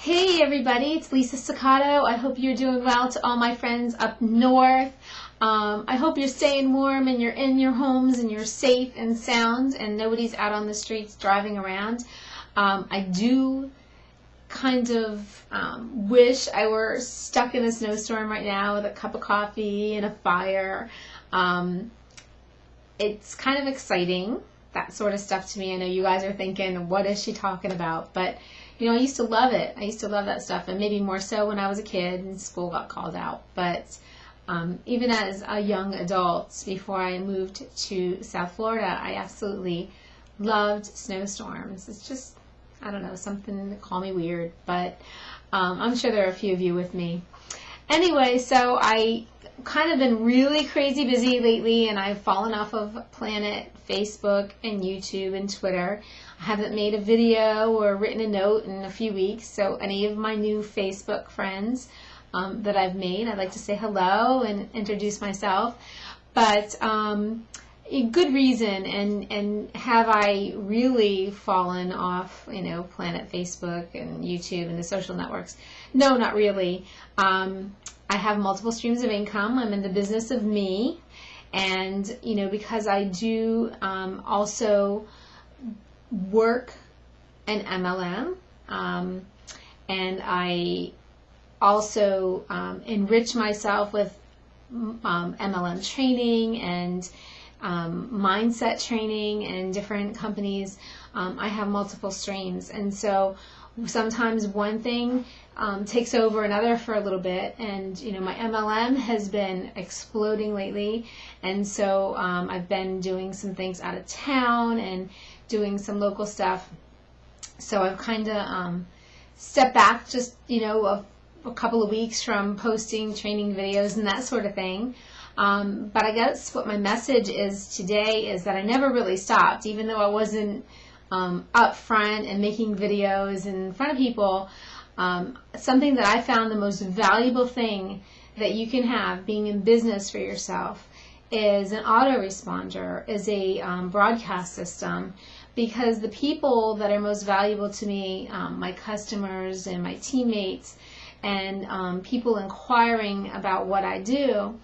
Hey everybody, it's Lisa Staccato. I hope you're doing well. To all my friends up north, I hope you're staying warm and you're in your homes and you're safe and sound and nobody's out on the streets driving around. I do kind of wish I were stuck in a snowstorm right now with a cup of coffee and a fire. It's kind of exciting, that sort of stuff to me. I know you guys are thinking, what is she talking about? But you know, I used to love it. I used to love that stuff, and maybe more so when I was a kid and school got called out. But even as a young adult, before I moved to South Florida, I absolutely loved snowstorms. It's just, I don't know, something to call me weird, but I'm sure there are a few of you with me. Anyway, so I kind of been really crazy busy lately, and I've fallen off of Planet, Facebook, and YouTube, and Twitter. I haven't made a video or written a note in a few weeks, so any of my new Facebook friends that I've made, I'd like to say hello and introduce myself. But a good reason, and have I really fallen off, you know, Planet, Facebook, and YouTube, and the social networks? No, not really. I have multiple streams of income. I'm in the business of me, and you know, because I do also work an MLM, and I also enrich myself with MLM training and mindset training and different companies. I have multiple streams, and so sometimes one thing takes over another for a little bit, and you know, my MLM has been exploding lately, and so I've been doing some things out of town and doing some local stuff. So I've kind of stepped back, just, you know, a couple of weeks from posting training videos and that sort of thing. But I guess what my message is today is that I never really stopped, even though I wasn't up front and making videos in front of people. Something that I found the most valuable thing that you can have being in business for yourself is an autoresponder, is a broadcast system, because the people that are most valuable to me, my customers and my teammates and people inquiring about what I do,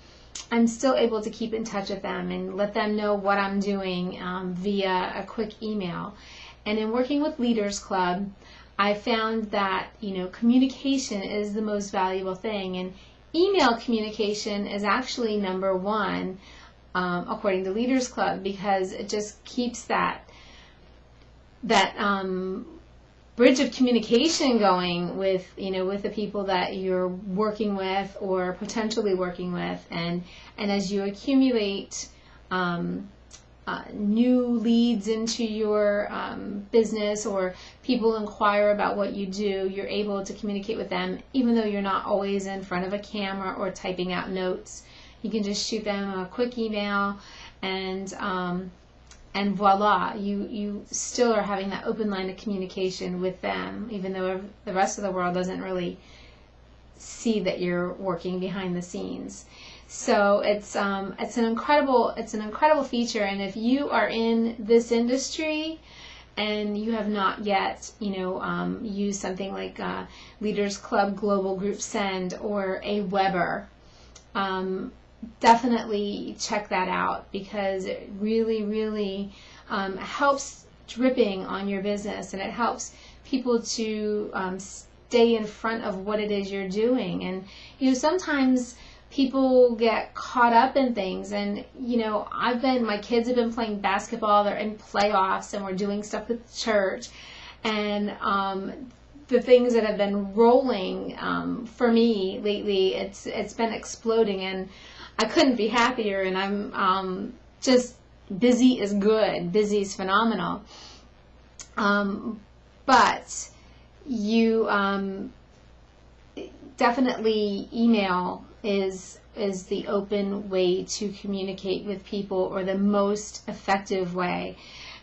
I'm still able to keep in touch with them and let them know what I'm doing via a quick email. And in working with Leaders Club, I found that, you know, communication is the most valuable thing, and email communication is actually number one, according to Leaders Club, because it just keeps that bridge of communication going with, you know, with the people that you're working with or potentially working with, and as you accumulate new leads into your business, or people inquire about what you do, you're able to communicate with them even though you're not always in front of a camera or typing out notes. You can just shoot them a quick email, and voila, you still are having that open line of communication with them, even though the rest of the world doesn't really see that you're working behind the scenes. So it's an incredible feature, and if you are in this industry and you have not yet, you know, used something like Leaders Club Global Group Send or a Weber, definitely check that out, because it really helps dripping on your business, and it helps people to stay in front of what it is you're doing. And you know, sometimes people get caught up in things, and you know, my kids have been playing basketball, they're in playoffs, and we're doing stuff with the church, and the things that have been rolling for me lately, it's been exploding, and I couldn't be happier, and I'm just, busy is good, busy is phenomenal. But you definitely, email is the open way to communicate with people, or the most effective way.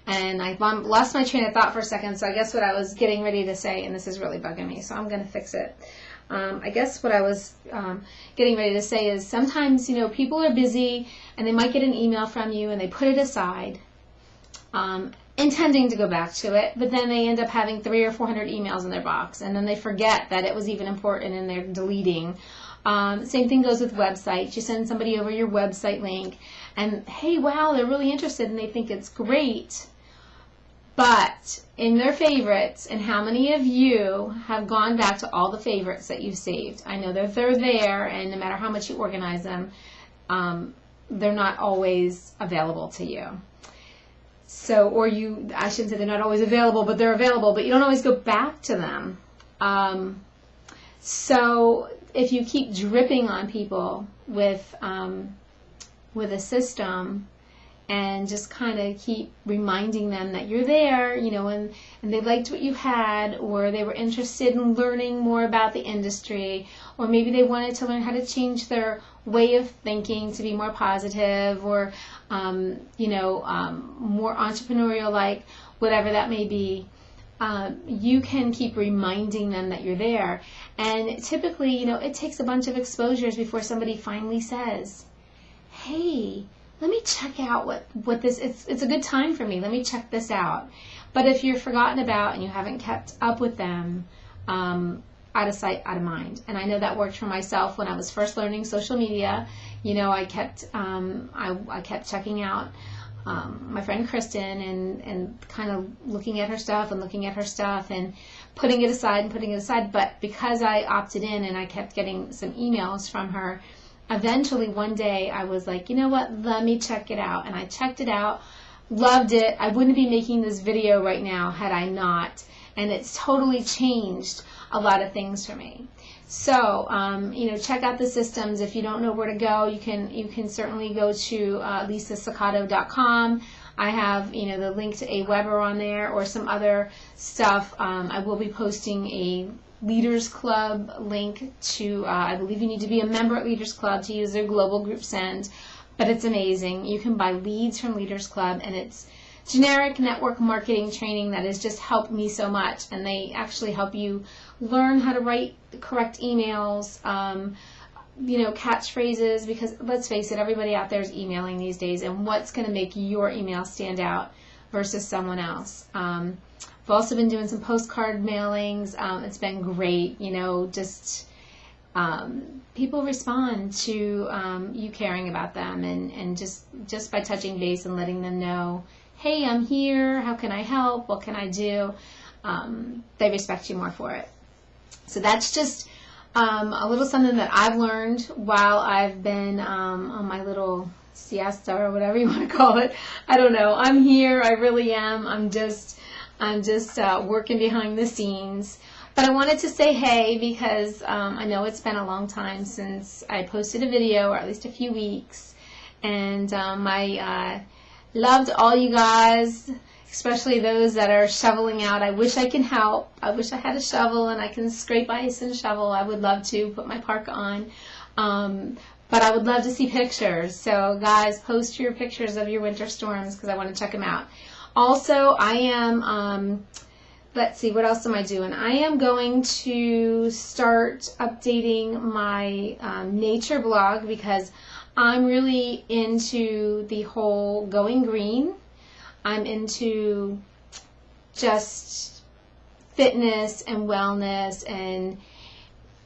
And I lost my train of thought for a second, so I guess what I was getting ready to say, and this is really bugging me, so I'm going to fix it. I guess what I was getting ready to say is, sometimes, you know, people are busy and they might get an email from you and they put it aside, intending to go back to it, but then they end up having 300 or 400 emails in their box, and then they forget that it was even important and they're deleting. Same thing goes with websites. You send somebody over your website link, and hey, wow, they're really interested and they think it's great. But in their favorites, and how many of you have gone back to all the favorites that you've saved? I know that they're there, and no matter how much you organize them, they're not always available to you. So, or I shouldn't say they're not always available, but they're available, but you don't always go back to them. So if you keep dripping on people with a system, and just kind of keep reminding them that you're there, and they liked what you had, or they were interested in learning more about the industry, or maybe they wanted to learn how to change their way of thinking to be more positive, or more entrepreneurial, like whatever that may be. You can keep reminding them that you're there. And typically, it takes a bunch of exposures before somebody finally says, hey, let me check out what this is. It's a good time for me. Let me check this out. But if you're forgotten about and you haven't kept up with them, out of sight, out of mind. And I know that worked for myself when I was first learning social media. I kept checking out my friend Kristen and kind of looking at her stuff and putting it aside. But because I opted in and I kept getting some emails from her, eventually one day I was like, you know what, let me check it out. And I checked it out, loved it. I wouldn't be making this video right now had I not. And it's totally changed a lot of things for me. So, check out the systems. If you don't know where to go, you can certainly go to lisasaccato.com. I have, the link to Aweber on there, or some other stuff. I will be posting a Leaders Club link to, I believe you need to be a member at Leaders Club to use their global group send, but it's amazing. You can buy leads from Leaders Club, and it's generic network marketing training that has just helped me so much, and they actually help you learn how to write the correct emails, catchphrases, because let's face it, everybody out there is emailing these days, and what's going to make your email stand out versus someone else. I've also been doing some postcard mailings. It's been great, people respond to you caring about them, and just by touching base and letting them know, hey, I'm here, how can I help, what can I do, they respect you more for it. So that's just a little something that I've learned while I've been on my little siesta, or whatever you want to call it. I don't know. I'm here. I really am. I'm just working behind the scenes. But I wanted to say hey, because I know it's been a long time since I posted a video, or at least a few weeks. And I loved all you guys, especially those that are shoveling out. I wish I can help. I wish I had a shovel and I can scrape ice and shovel. I would love to put my parka on. But I would love to see pictures. So guys, post your pictures of your winter storms, because I want to check them out. Also, I am, let's see, what else am I doing? I am going to start updating my nature blog, because I'm really into the whole going green. I'm into just fitness and wellness and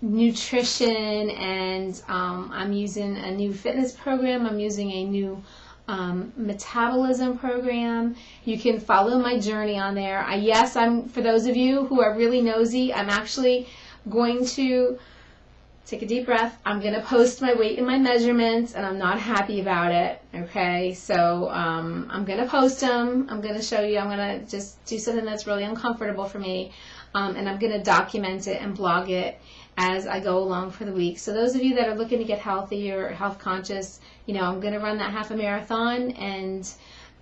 nutrition, and I'm using a new fitness program. I'm using a new metabolism program. You can follow my journey on there. For those of you who are really nosy, I'm actually going to take a deep breath. I'm going to post my weight and my measurements, and I'm not happy about it. Okay, so I'm going to post them. I'm going to show you. I'm going to just do something that's really uncomfortable for me, and I'm going to document it and blog it as I go along for the week. So those of you that are looking to get healthy or health conscious, I'm going to run that half a marathon, and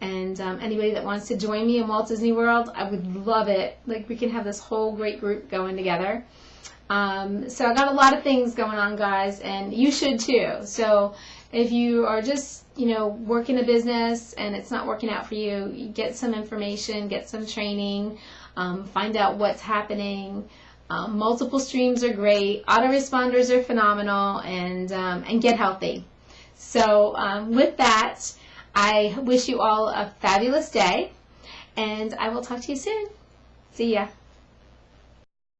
anybody that wants to join me in Walt Disney World, I would love it. Like, we can have this whole great group going together. So I got a lot of things going on, guys, and you should too. So if you are just, working a business and it's not working out for you, get some information, get some training, find out what's happening. Multiple streams are great. Autoresponders are phenomenal, and get healthy. So with that, I wish you all a fabulous day. And I will talk to you soon. See ya.